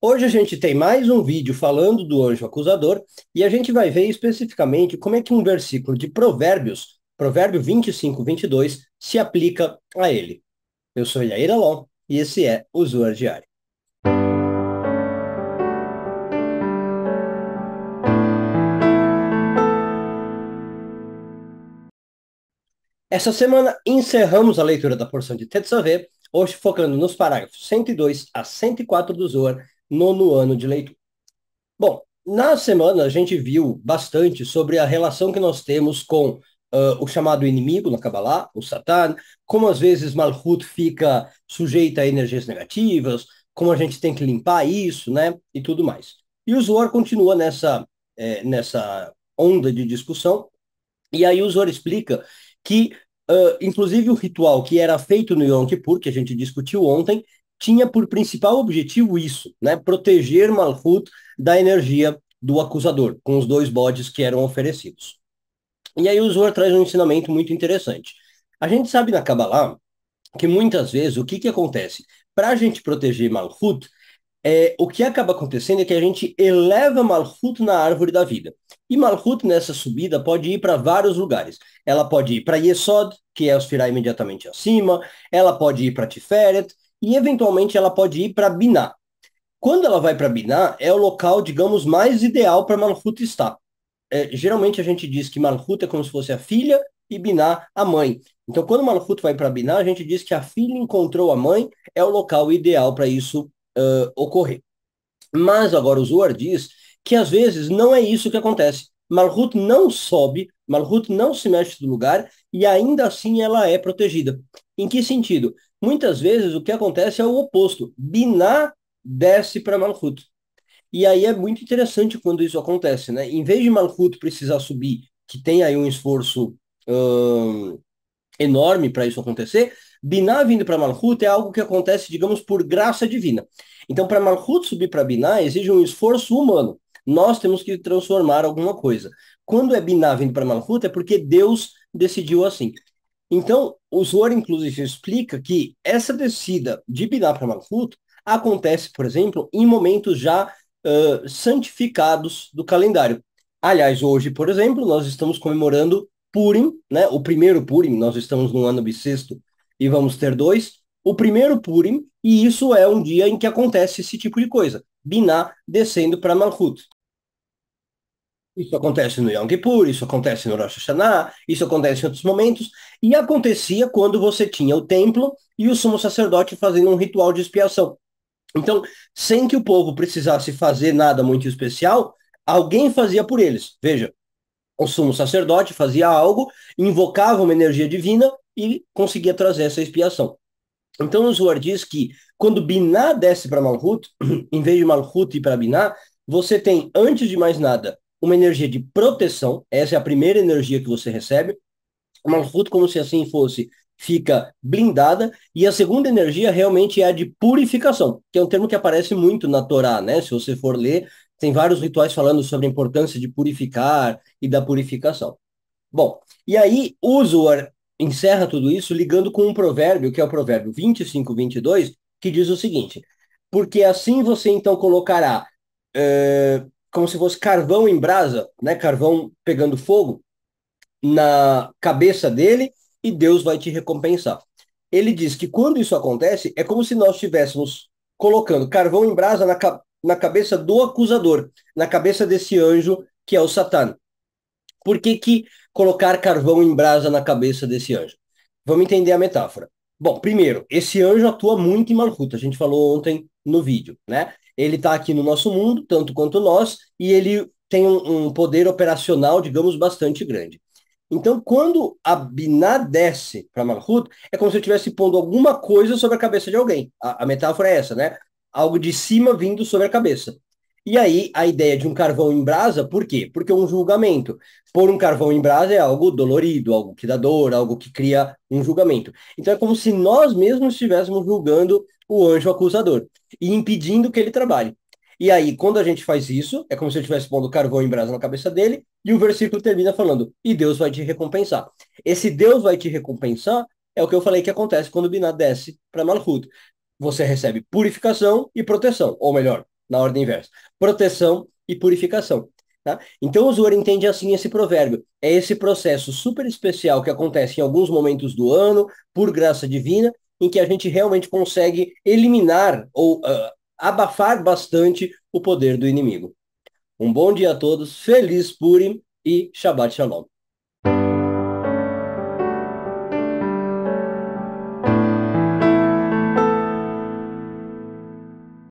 Hoje a gente tem mais um vídeo falando do anjo acusador e a gente vai ver especificamente como é que um versículo de Provérbios, Provérbio 25, 22, se aplica a ele. Eu sou Yair Alon e esse é o Zoar Diário. Essa semana encerramos a leitura da porção de Tetzaveh, hoje focando nos parágrafos 102 a 104 do Zoar, nono ano de leitura. Bom, na semana a gente viu bastante sobre a relação que nós temos com o chamado inimigo na Kabbalah, o Satan, como às vezes Malchut fica sujeita a energias negativas, como a gente tem que limpar isso, né, e tudo mais. E o Zohar continua nessa onda de discussão, e aí o Zohar explica que, inclusive, o ritual que era feito no Yom Kippur, que a gente discutiu ontem, tinha por principal objetivo isso, né? Proteger Malchut da energia do acusador, com os dois bodes que eram oferecidos. E aí o Zohar traz um ensinamento muito interessante. A gente sabe na Kabbalah que muitas vezes o que acontece? Para a gente proteger Malchut, o que acaba acontecendo é que a gente eleva Malchut na árvore da vida. E Malchut, nessa subida, pode ir para vários lugares. Ela pode ir para Yesod, que é a Sefirah imediatamente acima, ela pode ir para Tiferet, e eventualmente ela pode ir para Binah. Quando ela vai para Binah, é o local, digamos, mais ideal para Malchut estar. Geralmente a gente diz que Malchut é como se fosse a filha e Binah a mãe. Então, quando Malchut vai para Binah, a gente diz que a filha encontrou a mãe, é o local ideal para isso ocorrer. Mas agora o Zohar diz que às vezes não é isso que acontece. Malhut não sobe, Malhut não se mexe do lugar e ainda assim ela é protegida. Em que sentido? Muitas vezes o que acontece é o oposto. Binah desce para Malhut. E aí é muito interessante quando isso acontece, né? Em vez de Malhut precisar subir, que tem aí um esforço enorme para isso acontecer, Binah vindo para Malhut é algo que acontece, digamos, por graça divina. Então, para Malhut subir para Binah, exige um esforço humano. Nós temos que transformar alguma coisa. Quando é Binah vindo para Malhut, é porque Deus decidiu assim. Então, o Zohar, inclusive, explica que essa descida de Binah para Malhut acontece, por exemplo, em momentos já santificados do calendário. Aliás, hoje, por exemplo, nós estamos comemorando Purim, né? O primeiro Purim, nós estamos no ano bissexto e vamos ter dois. O primeiro Purim, e isso é um dia em que acontece esse tipo de coisa. Binah descendo para Malhut. Isso acontece no Yom Kippur, isso acontece no Rosh Hashanah, isso acontece em outros momentos, e acontecia quando você tinha o templo e o sumo sacerdote fazendo um ritual de expiação. Então, sem que o povo precisasse fazer nada muito especial, alguém fazia por eles. Veja, o sumo sacerdote fazia algo, invocava uma energia divina e conseguia trazer essa expiação. Então, o Zohar diz que quando Binah desce para Malhut, em vez de Malhut ir para Binah, você tem, antes de mais nada, uma energia de proteção. Essa é a primeira energia que você recebe. Malhut, como se assim fosse, fica blindada. E a segunda energia realmente é a de purificação, que é um termo que aparece muito na Torá, né? Se você for ler, tem vários rituais falando sobre a importância de purificar e da purificação. Bom, e aí o Zohar encerra tudo isso ligando com um provérbio, que é o provérbio 25, 22, que diz o seguinte: porque assim você então colocará como se fosse carvão em brasa, né? Carvão pegando fogo na cabeça dele e Deus vai te recompensar. Ele diz que quando isso acontece, é como se nós estivéssemos colocando carvão em brasa na cabeça do acusador, na cabeça desse anjo que é o Satã. Por que que colocar carvão em brasa na cabeça desse anjo? Vamos entender a metáfora. Bom, primeiro, esse anjo atua muito em Malkuth, a gente falou ontem no vídeo, né? Ele está aqui no nosso mundo, tanto quanto nós, e ele tem um poder operacional, digamos, bastante grande. Então, quando a Binah desce para Malhut, é como se eu estivesse pondo alguma coisa sobre a cabeça de alguém. A metáfora é essa, né? Algo de cima vindo sobre a cabeça. E aí, a ideia de um carvão em brasa, por quê? Porque é um julgamento. Pôr um carvão em brasa é algo dolorido, algo que dá dor, algo que cria um julgamento. Então, é como se nós mesmos estivéssemos julgando o anjo acusador e impedindo que ele trabalhe. E aí, quando a gente faz isso, é como se eu estivesse pondo carvão em brasa na cabeça dele, e o versículo termina falando, e Deus vai te recompensar. Esse Deus vai te recompensar é o que eu falei que acontece quando o Binah desce para Malhut. Você recebe purificação e proteção, ou melhor, na ordem inversa. Proteção e purificação. Tá? Então o Zohar entende assim esse provérbio. É esse processo super especial que acontece em alguns momentos do ano, por graça divina, em que a gente realmente consegue eliminar ou abafar bastante o poder do inimigo. Um bom dia a todos, feliz Purim e Shabbat Shalom.